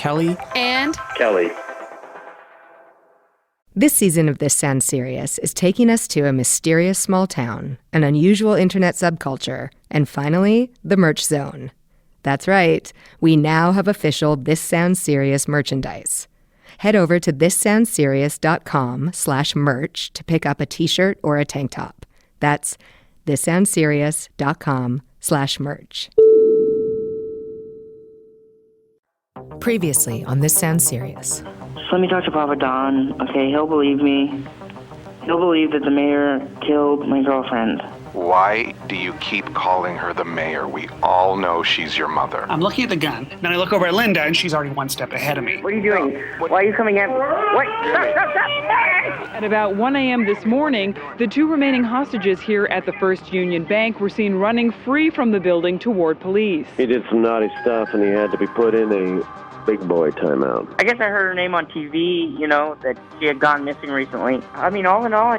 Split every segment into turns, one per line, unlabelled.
Kelly
and
Kelly.
This season of This Sounds Serious is taking us to a mysterious small town, an unusual internet subculture, and finally, the merch zone. That's right, we now have official This Sounds Serious merchandise. Head over to thissoundsserious.com/merch to pick up a t-shirt or a tank top. That's thissoundsserious.com/merch. Previously on This Sounds Serious.
Let me talk to Papa Don, okay? He'll believe me. He'll believe that the mayor killed my girlfriend.
Why do you keep calling her the mayor? We all know she's your mother.
I'm looking at the gun. Then I look over at Linda, and she's already one step ahead of me.
What are you doing? Why are you coming at me? What? Stop!
At about 1 a.m. this morning, the two remaining hostages here at the First Union Bank were seen running free from the building toward police.
He did some naughty stuff and he had to be put in a big boy timeout.
I guess I heard her name on TV, that she had gone missing recently. I mean, all in all, I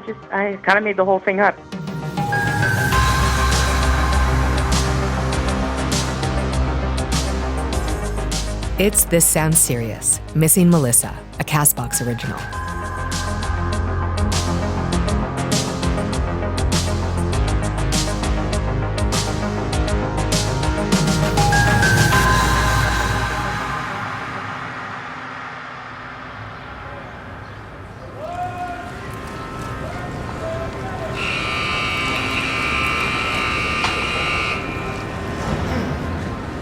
kind of made the whole thing up.
It's This Sounds Serious, Missing Melissa, a CastBox original.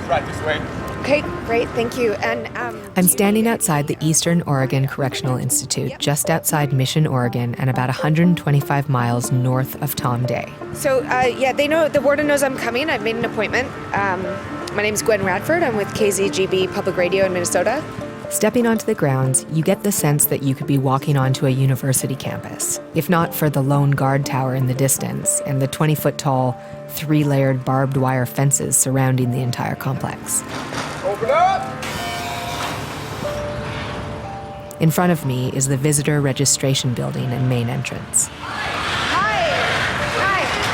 Right this way.
Okay, great, thank you. And
I'm standing outside the Eastern Oregon Correctional Institute, just outside Mission, Oregon, and about 125 miles north of Tom Day.
So, they know, the warden knows I'm coming. I've made an appointment. My name's Gwen Radford. I'm with KZGB Public Radio in Minnesota.
Stepping onto the grounds, you get the sense that you could be walking onto a university campus, if not for the lone guard tower in the distance and the 20-foot-tall, 3-layered barbed wire fences surrounding the entire complex.
Open up!
In front of me is the visitor registration building and main entrance.
Hi.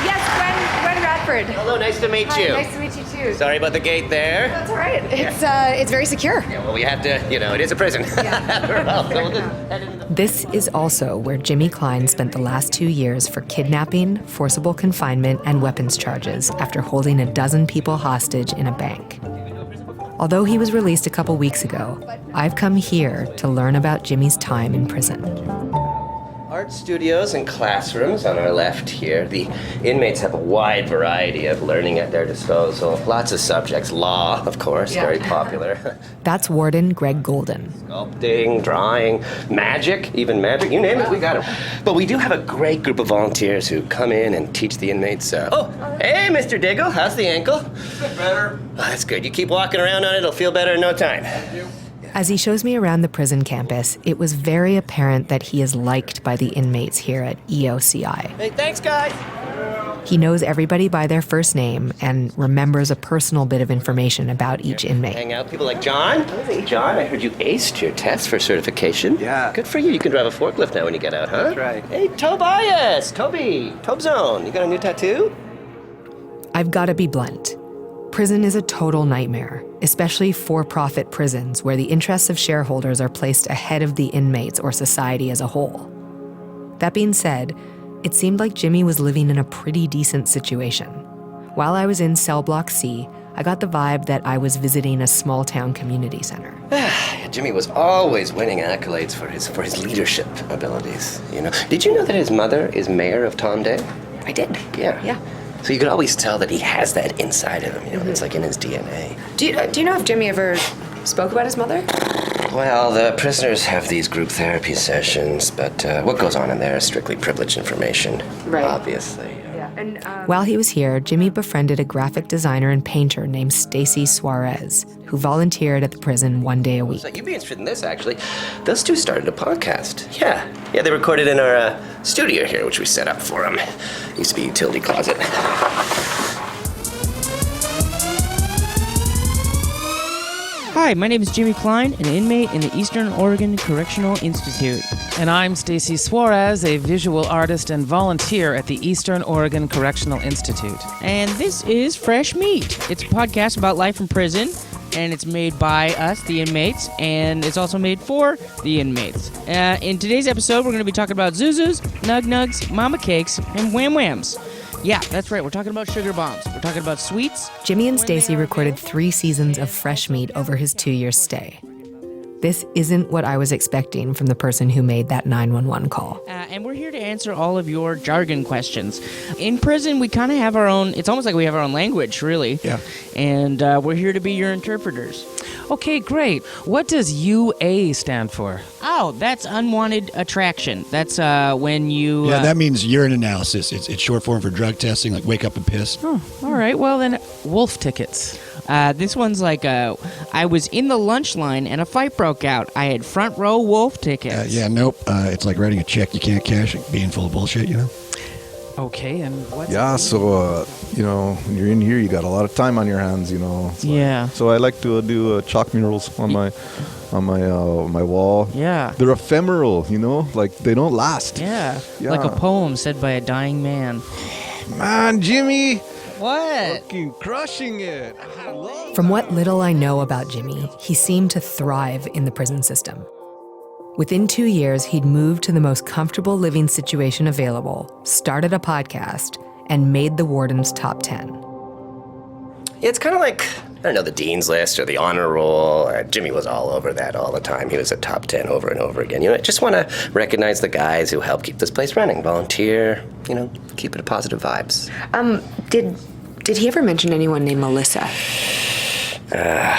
Yes, Gwen Radford.
Hello, nice to meet you.
Hi, nice to meet you too.
Sorry about the gate there.
That's all right. It's very secure.
Yeah, well, we have to, it is a prison.
This is also where Jimmy Klein spent the last 2 years for kidnapping, forcible confinement, and weapons charges after holding a dozen people hostage in a bank. Although he was released a couple weeks ago, I've come here to learn about Jimmy's time in prison.
Art studios and classrooms on our left here. The inmates have a wide variety of learning at their disposal. Lots of subjects. Law, of course, very popular.
That's Warden Greg Golden.
Sculpting, drawing, magic, even magic. You name it, we got it. But we do have a great group of volunteers who come in and teach the inmates. Hey, Mr. Diggle, how's the ankle?
Better.
Oh, that's good. You keep walking around on it, it'll feel better in no time.
Thank you.
As he shows me around the prison campus, it was very apparent that he is liked by the inmates here at EOCI.
Hey, thanks, guys.
He knows everybody by their first name and remembers a personal bit of information about each inmate.
Hang out, people like John. Hey, John, I heard you aced your test for certification.
Yeah.
Good for you. You can drive a forklift now when you get out, huh?
That's right.
Hey, Tobias, Tobzone. You got a new tattoo?
I've got to be blunt. Prison is a total nightmare, especially for-profit prisons where the interests of shareholders are placed ahead of the inmates or society as a whole. That being said, it seemed like Jimmy was living in a pretty decent situation. While I was in Cell Block C, I got the vibe that I was visiting a small-town community center.
Jimmy was always winning accolades for his leadership abilities. Did you know that his mother is mayor of Tom Day?
I did.
Yeah. So you could always tell that he has that inside of him, It's like in his DNA.
Do you know if Jimmy ever spoke about his mother?
Well, the prisoners have these group therapy sessions, but what goes on in there is strictly privileged information,
right.
Obviously.
Yeah. And,
While he was here, Jimmy befriended a graphic designer and painter named Stacy Suarez, who volunteered at the prison 1 day a week.
So you'd be interested in this, actually. Those two started a podcast. Yeah, they recorded in our studio here, which we set up for them. Used to be a utility closet.
Hi, my name is Jimmy Klein, an inmate in the Eastern Oregon Correctional Institute.
And I'm Stacy Suarez, a visual artist and volunteer at the Eastern Oregon Correctional Institute.
And this is Fresh Meat. It's a podcast about life in prison, and it's made by us, the inmates, and it's also made for the inmates. In today's episode, we're going to be talking about Zuzus, Nug Nugs, Mama Cakes, and Wham Whams. Yeah, that's right. We're talking about sugar bombs. We're talking about sweets.
Jimmy and Stacy recorded 3 seasons of Fresh Meat over his 2-year stay. This isn't what I was expecting from the person who made that 911 call.
And we're here to answer all of your jargon questions. In prison, we kind of have our own, it's almost like we have our own language, really.
Yeah.
And we're here to be your interpreters.
Okay, great. What does UA stand for?
Oh, that's unwanted attraction. That's when you...
Yeah, that means urine analysis. It's short form for drug testing, like wake up and piss.
Oh, all right. Well, then, wolf tickets.
This one's like I was in the lunch line and a fight broke out. I had front row wolf tickets.
Nope. It's like writing a check you can't cash, being full of bullshit, you know?
Okay, and what's...
Yeah, so, when you're in here, you got a lot of time on your hands,
Yeah.
So I like to do chalk murals on my wall.
Yeah.
They're ephemeral, like they don't last.
Yeah. Like a poem said by a dying man.
Man, Jimmy!
What?
Fucking crushing it.
From what little I know about Jimmy, he seemed to thrive in the prison system. Within 2 years, he'd moved to the most comfortable living situation available, started a podcast, and made the warden's top 10.
It's kind of like, I don't know, the dean's list or the honor roll. Jimmy was all over that all the time. He was at top 10 over and over again. I just want to recognize the guys who help keep this place running, volunteer, keep it a positive vibes.
Did he ever mention anyone named Melissa?
I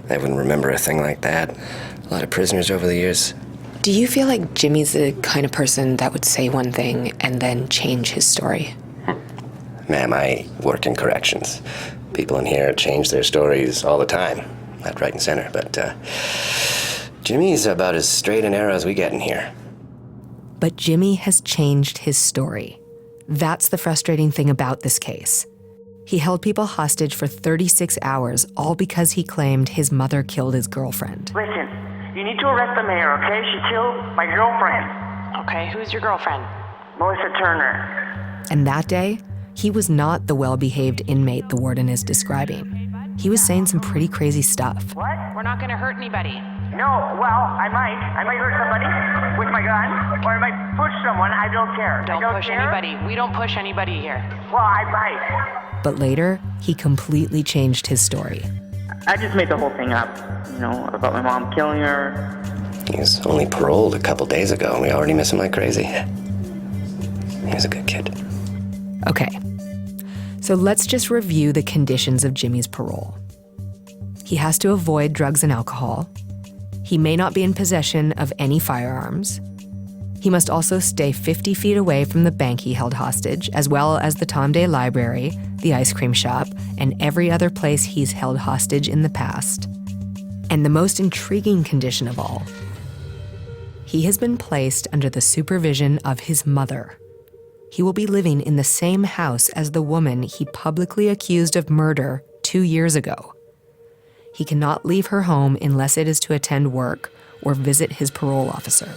wouldn't remember a thing like that. A lot of prisoners over the years.
Do you feel like Jimmy's the kind of person that would say one thing and then change his story?
Ma'am, I work in corrections. People in here change their stories all the time, left, right, and center. But Jimmy's about as straight and narrow as we get in here.
But Jimmy has changed his story. That's the frustrating thing about this case. He held people hostage for 36 hours, all because he claimed his mother killed his girlfriend.
Listen, you need to arrest the mayor, okay? She killed my girlfriend.
Okay, who's your girlfriend?
Melissa Turner.
And that day, he was not the well-behaved inmate the warden is describing. He was saying some pretty crazy stuff.
What?
We're not gonna hurt anybody.
No, well, I might hurt somebody with my gun, or I might push someone. I don't care.
Don't push anybody. We don't push anybody here.
Well, I might.
But later, he completely changed his story.
I just made the whole thing up, about my mom killing her.
He was only paroled a couple days ago, and we already miss him like crazy. He was a good kid.
Okay, so let's just review the conditions of Jimmy's parole. He has to avoid drugs and alcohol. He may not be in possession of any firearms. He must also stay 50 feet away from the bank he held hostage, as well as the Tom Day Library, the ice cream shop, and every other place he's held hostage in the past. And the most intriguing condition of all, he has been placed under the supervision of his mother. He will be living in the same house as the woman he publicly accused of murder 2 years ago. He cannot leave her home unless it is to attend work or visit his parole officer.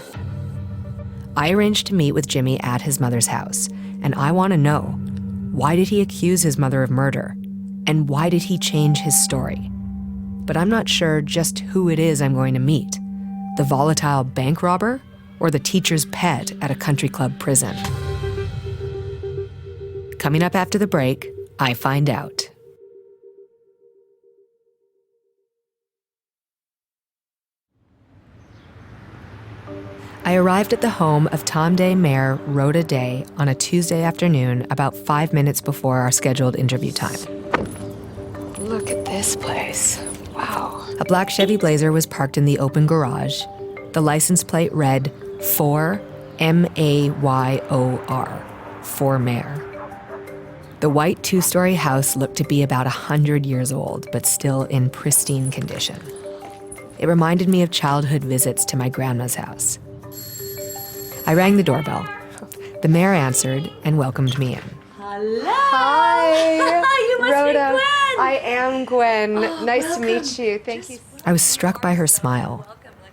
I arranged to meet with Jimmy at his mother's house, and I want to know, why did he accuse his mother of murder? And why did he change his story? But I'm not sure just who it is I'm going to meet, the volatile bank robber or the teacher's pet at a country club prison. Coming up after the break, I find out. I arrived at the home of Tom Day Mayor Rhoda Day on a Tuesday afternoon about 5 minutes before our scheduled interview time.
Look at this place. Wow.
A black Chevy Blazer was parked in the open garage. The license plate read 4 M-A-Y-O-R, for mayor. The white 2-story house looked to be about 100 years old, but still in pristine condition. It reminded me of childhood visits to my grandma's house. I rang the doorbell. The mayor answered and welcomed me in.
Hello.
Hi.
You must
Rhoda.
be Gwen.
I am Gwen. Nice
welcome.
to meet you. Thank you.
I was struck by her smile.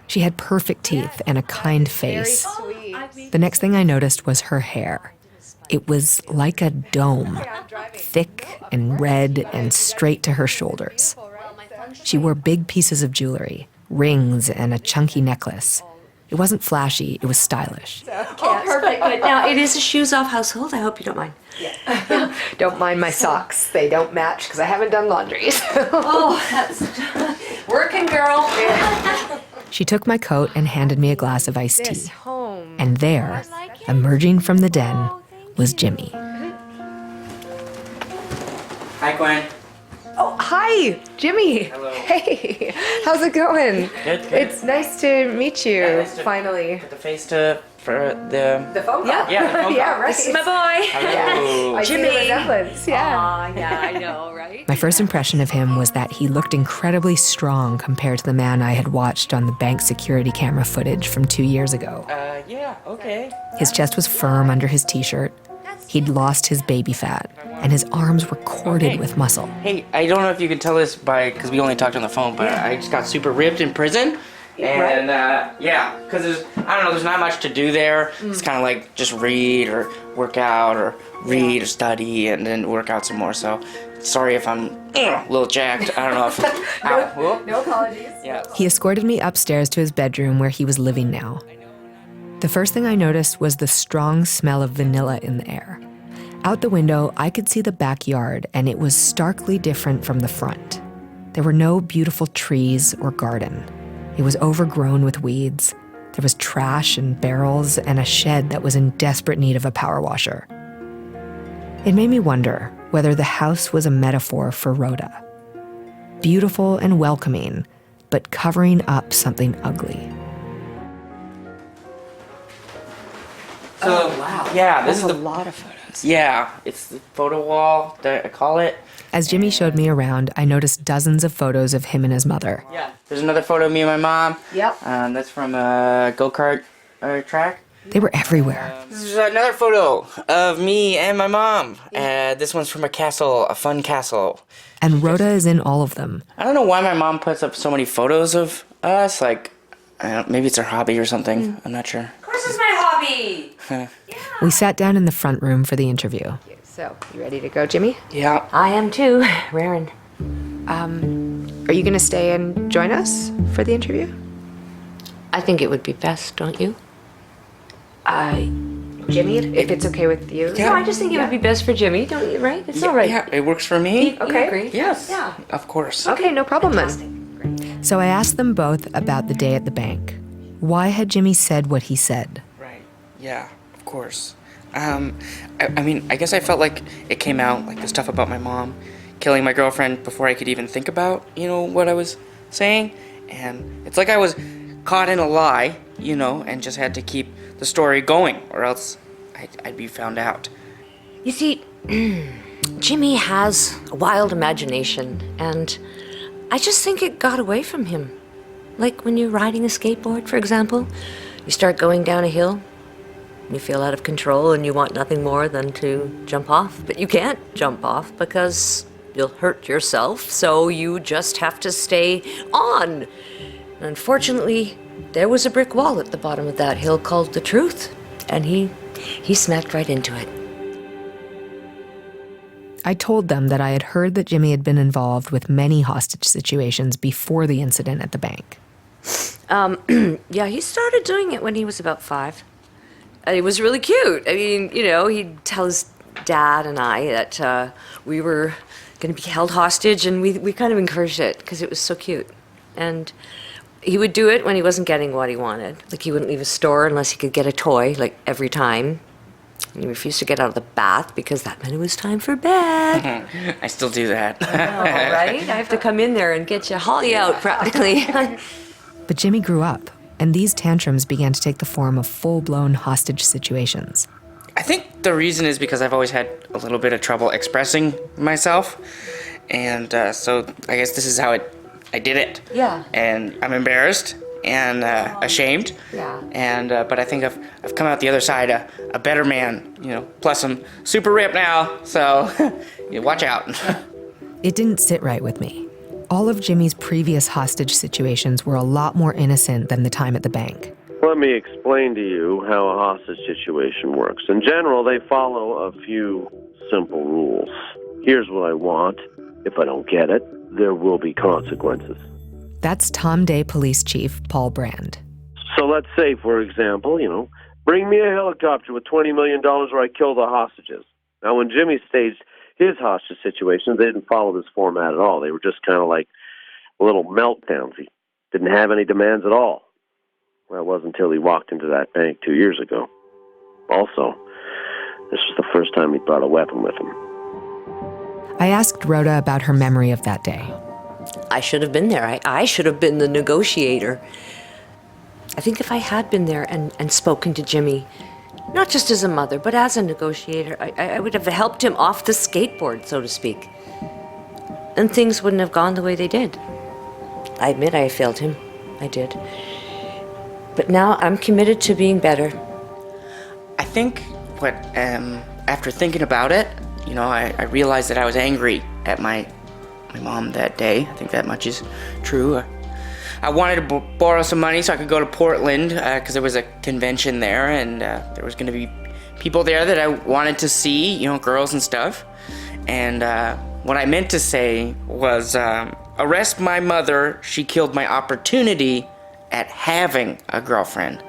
She had perfect teeth and a kind face.
Very sweet.
The next thing I noticed was her hair. It was like a dome, thick and red and straight to her shoulders. She wore big pieces of jewelry, rings, and a chunky necklace. It wasn't flashy, it was stylish.
Oh, perfect. Good. Now, it is a shoes-off household. I hope you don't mind.
Don't mind my socks. They don't match because I haven't done laundry.
Oh, that's working, girl.
She took my coat and handed me a glass of iced
This
tea.
home.
And there, emerging from the den, was Jimmy.
Hi, Gwen.
Oh, hi, Jimmy.
Hello.
Hey, how's it going?
Good, good.
It's nice to meet you,
nice to
finally.
Put the face to for the
phone call.
Yeah, the phone call.
Yeah, right.
This is my boy.
Hello.
I see the
Jimmy.
resemblance, yeah.
Aw, yeah, I know, right?
My first impression of him was that he looked incredibly strong compared to the man I had watched on the bank security camera footage from 2 years ago.
Yeah, okay.
His chest was firm under his t-shirt. He'd lost his baby fat, and his arms were corded with muscle.
Hey, I don't know if you can tell this because we only talked on the phone, but I just got super ripped in prison. And yeah, because there's not much to do there. It's kind of like just read or work out or read or study and then work out some more. So sorry if I'm a little jacked. I don't know if...
No apologies.
Yeah.
He escorted me upstairs to his bedroom where he was living now. The first thing I noticed was the strong smell of vanilla in the air. Out the window, I could see the backyard, and it was starkly different from the front. There were no beautiful trees or garden. It was overgrown with weeds. There was trash and barrels and a shed that was in desperate need of a power washer. It made me wonder whether the house was a metaphor for Rhoda. Beautiful and welcoming, but covering up something ugly.
So,
wow.
Yeah, this
That's
is
a lot of photos.
Yeah, it's the photo wall that I call it.
As Jimmy showed me around, I noticed dozens of photos of him and his mother.
Yeah. There's another photo of me and my mom.
Yep.
That's from a go-kart track.
They were everywhere.
This is another photo of me and my mom. This one's from a castle, a fun castle.
And Rhoda is in all of them.
I don't know why my mom puts up so many photos of us. Like, maybe it's her hobby or something. I'm not sure.
Of course it's my hobby.
We sat down in the front room for the interview.
So, you ready to go, Jimmy?
Yeah.
I am too, Raren.
Are you going to stay and join us for the interview?
I think it would be best, don't you?
Jimmy, if it's okay with you.
Yeah.
No, I just think it would be best for Jimmy, don't you, right? It's all right.
Yeah, it works for me.
You agree?
Yes.
Yeah.
Of course.
Okay, no problem then.
So I asked them both about the day at the bank. Why had Jimmy said what he said?
Right. Yeah, of course. I mean, I guess I felt like it came out, like the stuff about my mom killing my girlfriend before I could even think about, what I was saying. And it's like I was caught in a lie, and just had to keep the story going, or else I'd be found out.
You see, Jimmy has a wild imagination, and I just think it got away from him. Like when you're riding a skateboard, for example, you start going down a hill, you feel out of control, and you want nothing more than to jump off, but you can't jump off because you'll hurt yourself, so you just have to stay on. Unfortunately, there was a brick wall at the bottom of that hill called the truth, and he smacked right into it.
I told them that I had heard that Jimmy had been involved with many hostage situations before the incident at the bank.
Yeah, he started doing it when he was about 5. And it was really cute. I mean, he'd tell his dad and I that we were going to be held hostage, and we kind of encouraged it because it was so cute. And he would do it when he wasn't getting what he wanted. Like, he wouldn't leave a store unless he could get a toy, like, every time. And he refused to get out of the bath because that meant it was time for bed.
I still do that.
I know, right? I have to come in there and get you, haul you out, practically.
But Jimmy grew up, and these tantrums began to take the form of full-blown hostage situations.
I think the reason is because I've always had a little bit of trouble expressing myself. And so I guess this is how I did it.
Yeah.
And I'm embarrassed and ashamed.
Yeah.
And but I think I've come out the other side a better man, plus I'm super ripped now, so watch out.
It didn't sit right with me. All of Jimmy's previous hostage situations were a lot more innocent than the time at the bank.
Let me explain to you how a hostage situation works. In general, they follow a few simple rules. Here's what I want. If I don't get it, there will be consequences.
That's Tom Day Police Chief Paul Brand.
So let's say, for example, bring me a helicopter with $20 million where I kill the hostages. Now, when Jimmy staged his hostage situations, they didn't follow this format at all. They were just kind of like little meltdowns. He didn't have any demands at all. Well, it wasn't until he walked into that bank 2 years ago. Also, this was the first time he brought a weapon with him.
I asked Rhoda about her memory of that day.
I should have been there. I should have been the negotiator. I think if I had been there and spoken to Jimmy, not just as a mother, but as a negotiator, I would have helped him off the skateboard, so to speak. And things wouldn't have gone the way they did. I admit I failed him. I did. But now I'm committed to being better.
I think after thinking about it, I realized that I was angry at my mom that day. I think that much is true. I wanted to borrow some money so I could go to Portland because there was a convention there, and there was going to be people there that I wanted to see, girls and stuff. And what I meant to say was, arrest my mother. She killed my opportunity at having a girlfriend.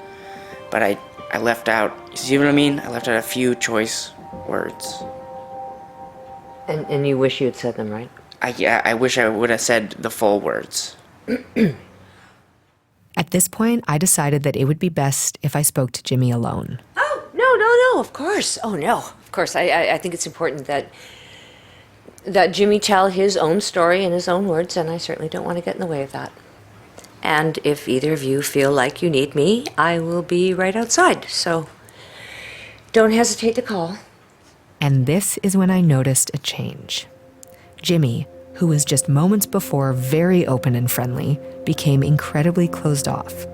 But I left out, you see what I mean? I left out a few choice words.
And you wish you had said them, right?
I wish I would have said the full words.
At this point, I decided that it would be best if I spoke to Jimmy alone.
Oh, no, of course. Oh, no, of course. I think it's important that Jimmy tell his own story in his own words, and I certainly don't want to get in the way of that. And if either of you feel like you need me, I will be right outside, so don't hesitate to call.
And this is when I noticed a change. Jimmy, who was just moments before very open and friendly, became incredibly closed off.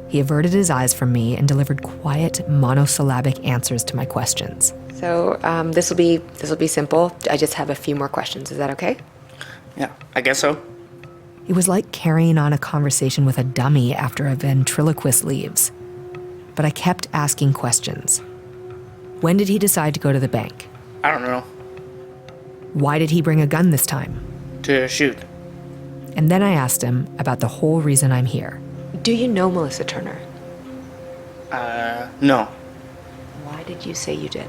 He averted his eyes from me and delivered quiet, monosyllabic answers to my questions.
So this will be simple. I just have a few more questions. Is that okay?
Yeah, I guess so.
It was like carrying on a conversation with a dummy after a ventriloquist leaves. But I kept asking questions. When did he decide to go to the bank?
I don't know.
Why did he bring a gun this time?
To shoot.
And then I asked him about the whole reason I'm here.
Do you know Melissa Turner?
No.
Why did you say you did?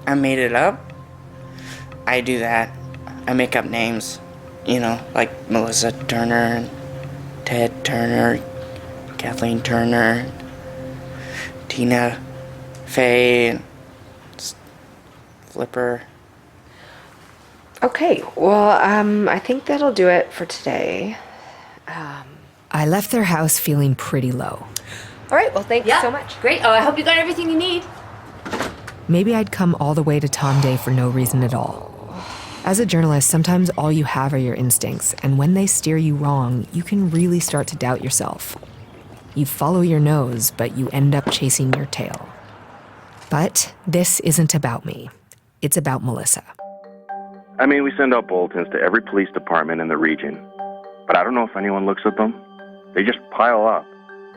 I made it up. I do that. I make up names. Like Melissa Turner, Ted Turner, Kathleen Turner, Tina Fey, Flipper.
Okay, well, I think that'll do it for today.
I left their house feeling pretty low.
All right, well, thank you so much.
Great. Oh, I hope you got everything you need.
Maybe I'd come all the way to Tom Day for no reason at all. As a journalist, sometimes all you have are your instincts, and when they steer you wrong, you can really start to doubt yourself. You follow your nose, but you end up chasing your tail. But this isn't about me. It's about Melissa.
We send out bulletins to every police department in the region, but I don't know if anyone looks at them. They just pile up.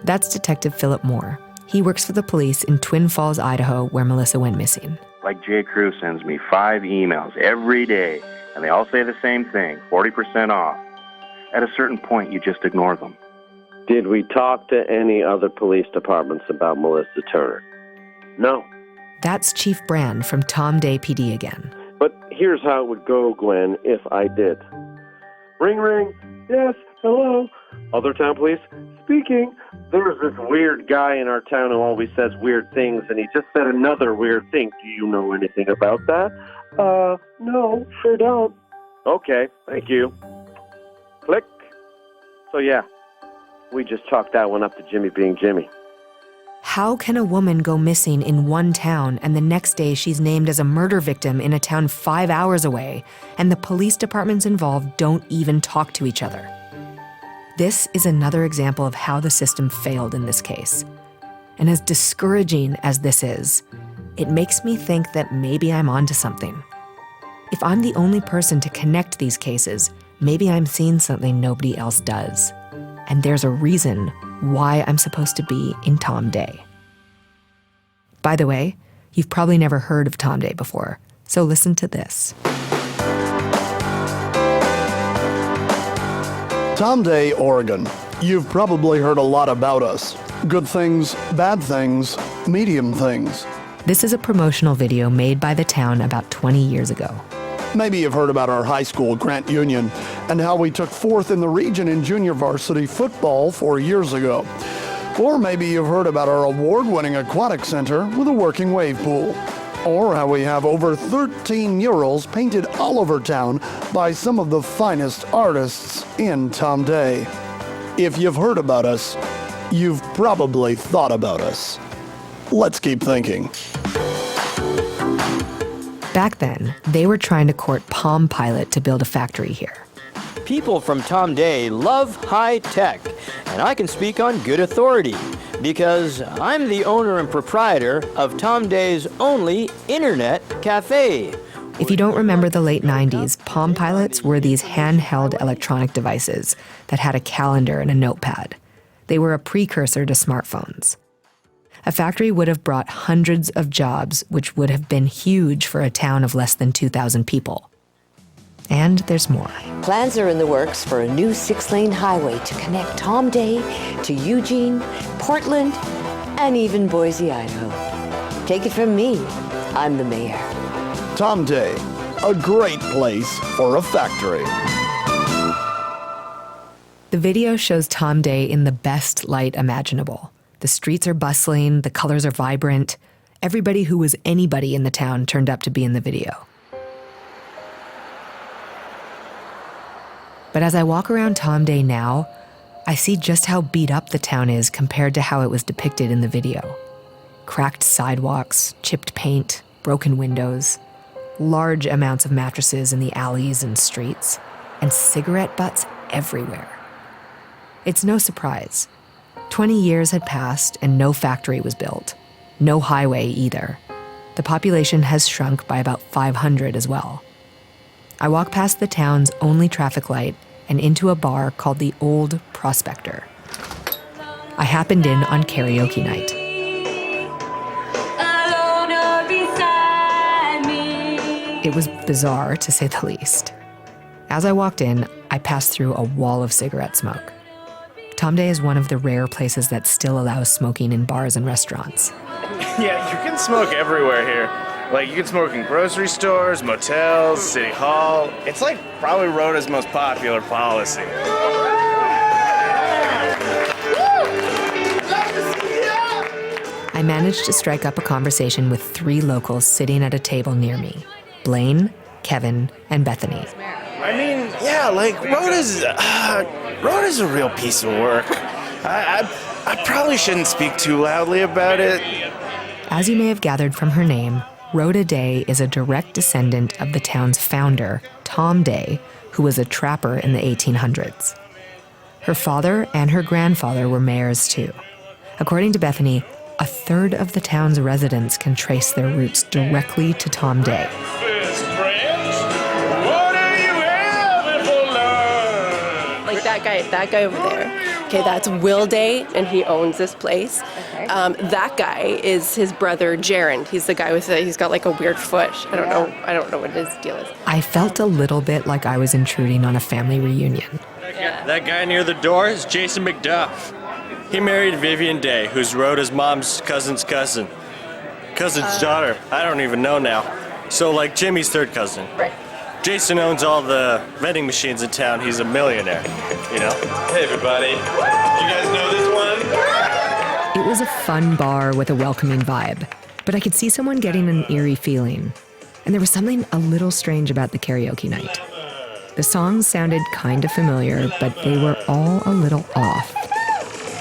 That's Detective Philip Moore. He works for the police in Twin Falls, Idaho, where Melissa went missing.
Like J. Crew sends me 5 emails every day, and they all say the same thing, 40% off. At a certain point, you just ignore them.
Did we talk to any other police departments about Melissa Turner? No.
That's Chief Brand from Tom Day PD again.
But here's how it would go, Gwen, if I did. Ring, ring. Yes, hello. Other town police? Speaking. There's this weird guy in our town who always says weird things, and he just said another weird thing. Do you know anything about that? No, sure don't. Okay, thank you. Click. So yeah, we just chalked that one up to Jimmy being Jimmy.
How can a woman go missing in one town and the next day she's named as a murder victim in a town 5 hours away, and the police departments involved don't even talk to each other? This is another example of how the system failed in this case. And as discouraging as this is, it makes me think that maybe I'm onto something. If I'm the only person to connect these cases, maybe I'm seeing something nobody else does. And there's a reason why I'm supposed to be in Tom Day. By the way, you've probably never heard of Tom Day before, so listen to this.
Tom Day, Oregon. You've probably heard a lot about us. Good things, bad things, medium things.
This is a promotional video made by the town about 20 years ago.
Maybe you've heard about our high school, Grant Union, and how we took fourth in the region in junior varsity football 4 years ago. Or maybe you've heard about our award-winning aquatic center with a working wave pool. Or how we have over 13 murals painted all over town by some of the finest artists in Tom Day. If you've heard about us, you've probably thought about us. Let's keep thinking.
Back then, they were trying to court Palm Pilot to build a factory here.
People from Tom Day love high tech, and I can speak on good authority because I'm the owner and proprietor of Tom Day's only internet cafe.
If you don't remember the late 90s, Palm Pilots were these handheld electronic devices that had a calendar and a notepad. They were a precursor to smartphones. A factory would have brought hundreds of jobs, which would have been huge for a town of less than 2,000 people. And there's more.
Plans are in the works for a new 6-lane highway to connect Tom Day to Eugene, Portland, and even Boise, Idaho. Take it from me, I'm the mayor.
Tom Day, a great place for a factory.
The video shows Tom Day in the best light imaginable. The streets are bustling, the colors are vibrant. Everybody who was anybody in the town turned up to be in the video. But as I walk around Tom Day now, I see just how beat up the town is compared to how it was depicted in the video. Cracked sidewalks, chipped paint, broken windows, large amounts of mattresses in the alleys and streets, and cigarette butts everywhere. It's no surprise. 20 years had passed and no factory was built. No highway either. The population has shrunk by about 500 as well. I walk past the town's only traffic light and into a bar called the Old Prospector. I happened in on karaoke night. It was bizarre, to say the least. As I walked in, I passed through a wall of cigarette smoke. Tom Day is one of the rare places that still allows smoking in bars and restaurants.
Yeah, you can smoke everywhere here. Like, you can smoke in grocery stores, motels, city hall. It's like probably Rhoda's most popular policy.
I managed to strike up a conversation with 3 locals sitting at a table near me: Blaine, Kevin, and Bethany.
I mean, yeah, like, Rhoda's a real piece of work. I probably shouldn't speak too loudly about it.
As you may have gathered from her name, Rhoda Day is a direct descendant of the town's founder, Tom Day, who was a trapper in the 1800s. Her father and her grandfather were mayors too. According to Bethany, a third of the town's residents can trace their roots directly to Tom Day.
Like that guy over there. Okay, that's Will Day, and he owns this place. Okay. That guy is his brother, Jaron. He's the guy he's got like a weird foot. I don't know what his deal is.
I felt a little bit like I was intruding on a family reunion.
That guy near the door is Jason McDuff. He married Vivian Day, who's Rhoda's mom's cousin's cousin. Cousin's daughter. I don't even know now. So, like, Jimmy's third cousin.
Right.
Jason owns all the vending machines in town. He's a millionaire, you know?
Hey, everybody. You guys know this one?
It was a fun bar with a welcoming vibe, but I could see someone getting an eerie feeling. And there was something a little strange about the karaoke night. The songs sounded kind of familiar, but they were all a little off.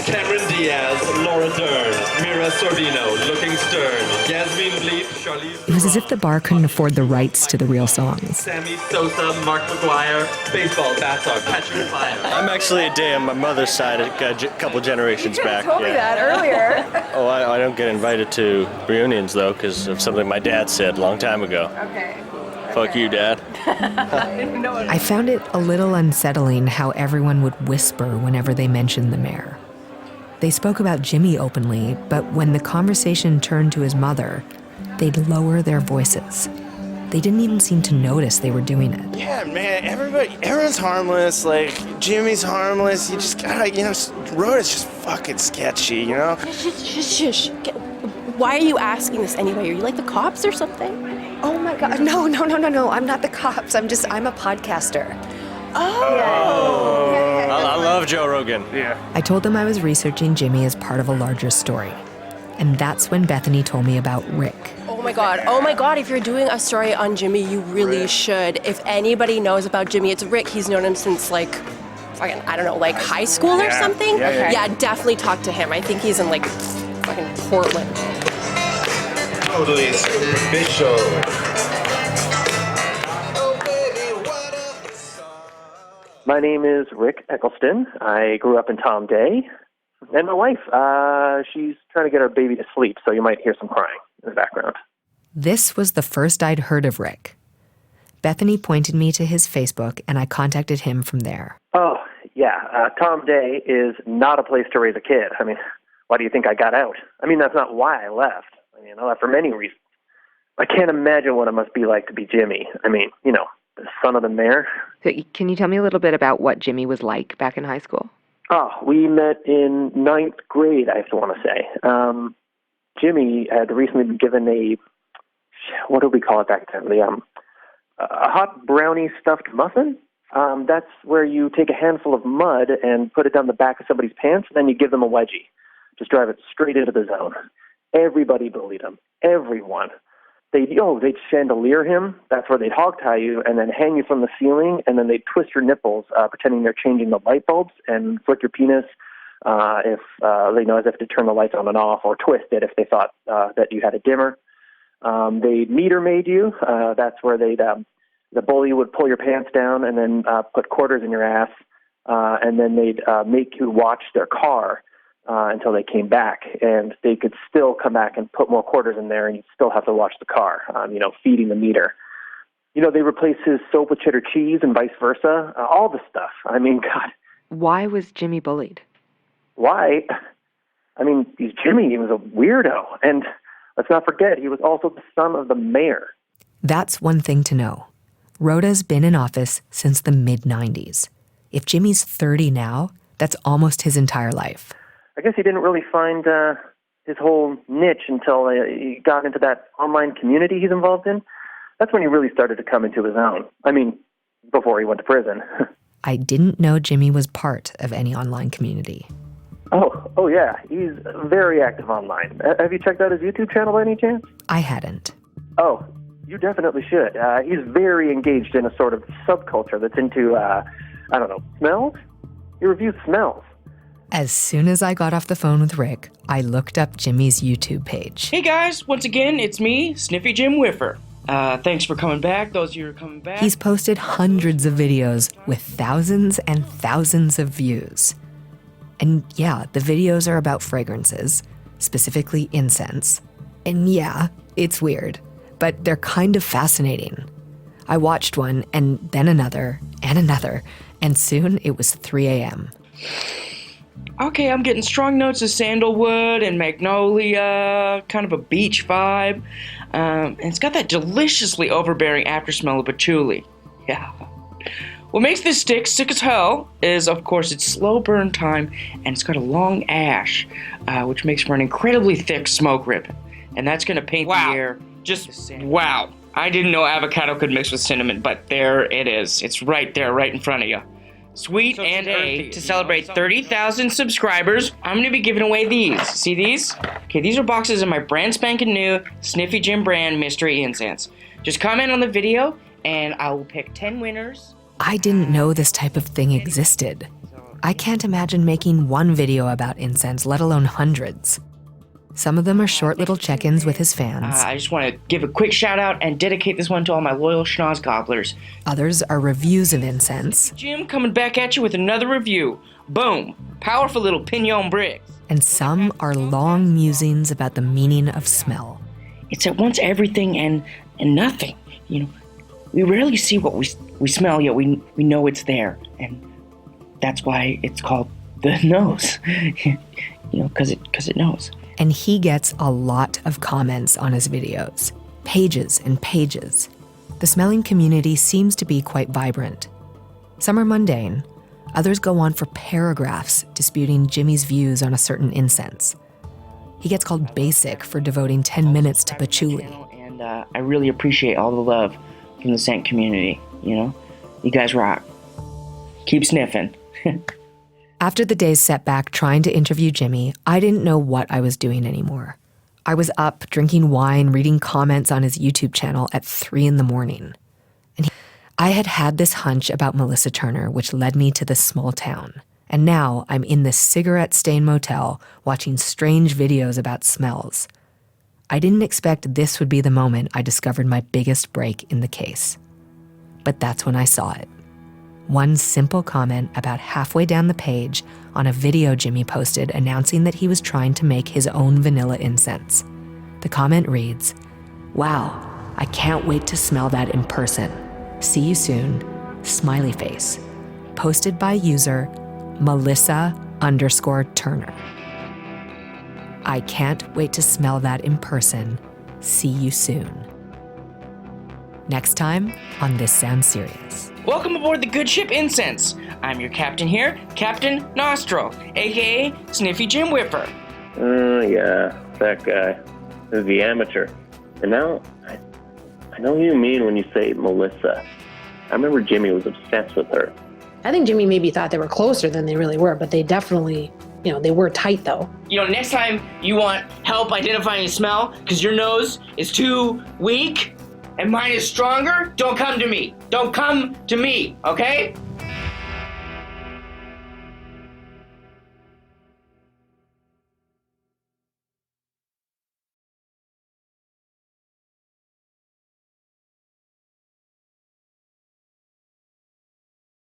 Cameron Diaz, Laura Dern, Mira Sorvino, Looking Stern, Yasmin Bleep, Charlize.
It was as if the bar couldn't afford the rights to the real songs.
Sammy Sosa, Mark McGuire, baseball, bat dog, catching fire.
I'm actually a Day on my mother's side a couple generations back.
You told me that earlier.
Oh, I don't get invited to reunions, though, because of something my dad said a long time ago.
Okay.
Fuck you, Dad.
I found it a little unsettling how everyone would whisper whenever they mentioned the mayor. They spoke about Jimmy openly, but when the conversation turned to his mother, they'd lower their voices. they didn't even seem to notice they were doing it.
Yeah, man, everyone's harmless. Like, Jimmy's harmless. You just gotta, Rhoda's just fucking sketchy,
Shush. Why are you asking this anyway? Are you like the cops or something?
Oh my God, no, I'm not the cops. I'm a podcaster.
I love Joe Rogan.
Yeah.
I told them I was researching Jimmy as part of a larger story. And that's when Bethany told me about Rick.
Oh my God, if you're doing a story on Jimmy, you really should. If anybody knows about Jimmy, it's Rick. He's known him since fucking, I don't know, high school or something? Yeah, definitely talk to him. I think he's in fucking Portland.
Totally superficial.
My name is Rick Eccleston. I grew up in Tom Day. And my wife, she's trying to get our baby to sleep, so you might hear some crying in the background.
This was the first I'd heard of Rick. Bethany pointed me to his Facebook, and I contacted him from there.
Oh, yeah. Tom Day is not a place to raise a kid. I mean, why do you think I got out? I mean, that's not why I left. I left for many reasons. I can't imagine what it must be like to be Jimmy. I mean, the son of the mayor.
So can you tell me a little bit about what Jimmy was like back in high school?
Oh, we met in 9th grade, I have to want to say. Jimmy had recently been given what did we call it back then? A hot brownie stuffed muffin. That's where you take a handful of mud and put it down the back of somebody's pants, and then you give them a wedgie. Just drive it straight into the zone. Everybody bullied him. Everyone. They'd chandelier him. That's where they'd hog tie you and then hang you from the ceiling, and then they'd twist your nipples, pretending they're changing the light bulbs, and flick your penis if as if to turn the lights on and off, or twist it if they thought that you had a dimmer. They'd meter maid you. That's where the bully would pull your pants down and then put quarters in your ass, and then they'd make you watch their car until they came back, and they could still come back and put more quarters in there, and you'd still have to watch the car, feeding the meter. They replace his soap with cheddar cheese and vice versa, all the stuff. I mean, God.
Why was Jimmy bullied?
Why? I mean, he's Jimmy. He was a weirdo. And let's not forget, he was also the son of the mayor.
That's one thing to know. Rhoda's been in office since the mid-90s. If Jimmy's 30 now, that's almost his entire life.
I guess he didn't really find his whole niche until he got into that online community he's involved in. That's when he really started to come into his own. I mean, before he went to prison.
I didn't know Jimmy was part of any online community.
Oh yeah, he's very active online. Have you checked out his YouTube channel by any chance?
I hadn't.
Oh, you definitely should. He's very engaged in a sort of subculture that's into, smells? He reviews smells.
As soon as I got off the phone with Rick, I looked up Jimmy's YouTube page.
Hey guys, once again, it's me, Sniffy Jim Whiffer. Thanks for coming back, those of you who are coming back.
He's posted hundreds of videos with thousands and thousands of views. And yeah, the videos are about fragrances, specifically incense. And yeah, it's weird, but they're kind of fascinating. I watched one, and then another, and soon it was 3 a.m.
Okay, I'm getting strong notes of sandalwood and magnolia, kind of a beach vibe. And it's got that deliciously overbearing aftersmell of patchouli. Yeah. What makes this stick sick as hell is, of course, its slow burn time, and it's got a long ash, which makes for an incredibly thick smoke ribbon. And that's going to paint the air just wow. I didn't know avocado could mix with cinnamon, but there it is. It's right there, right in front of you. Sweet and earthy. To celebrate 30,000 subscribers, I'm going to be giving away these. See these? Okay, these are boxes of my brand spanking new Sniffy Jim brand mystery incense. Just comment on the video, and I will pick 10 winners.
I didn't know this type of thing existed. I can't imagine making one video about incense, let alone hundreds. Some of them are short little check-ins with his fans.
I just want to give a quick shout out and dedicate this one to all my loyal schnoz gobblers.
Others are reviews of incense.
Jim coming back at you with another review. Boom. Powerful little pignon bricks.
And some are long musings about the meaning of smell.
It's at once everything and nothing. We rarely see what we smell, yet we know it's there. And that's why it's called the nose. Because it knows.
And he gets a lot of comments on his videos. Pages and pages. The smelling community seems to be quite vibrant. Some are mundane, others go on for paragraphs disputing Jimmy's views on a certain incense. He gets called basic for devoting 10 minutes to patchouli.
And I really appreciate all the love from the scent community, you know? You guys rock. Keep sniffing.
After the day's setback trying to interview Jimmy, I didn't know what I was doing anymore. I was up, drinking wine, reading comments on his YouTube channel at 3 a.m. I had had this hunch about Melissa Turner, which led me to this small town. And now I'm in this cigarette-stained motel watching strange videos about smells. I didn't expect this would be the moment I discovered my biggest break in the case. But that's when I saw it. One simple comment about halfway down the page on a video Jimmy posted announcing that he was trying to make his own vanilla incense. The comment reads, "Wow, I can't wait to smell that in person. See you soon, smiley face." Posted by user Melissa_Turner. I can't wait to smell that in person. See you soon. Next time on This Sounds Serious.
Welcome aboard the good ship Incense. I'm your captain here, Captain Nostril, aka Sniffy Jim Whipper.
Yeah, that guy. The amateur. And now, I know who you mean when you say Melissa. I remember Jimmy was obsessed with her.
I think Jimmy maybe thought they were closer than they really were, but they definitely, they were tight though.
Next time you want help identifying a smell because your nose is too weak and mine is stronger, don't come to me. Don't come to me, okay?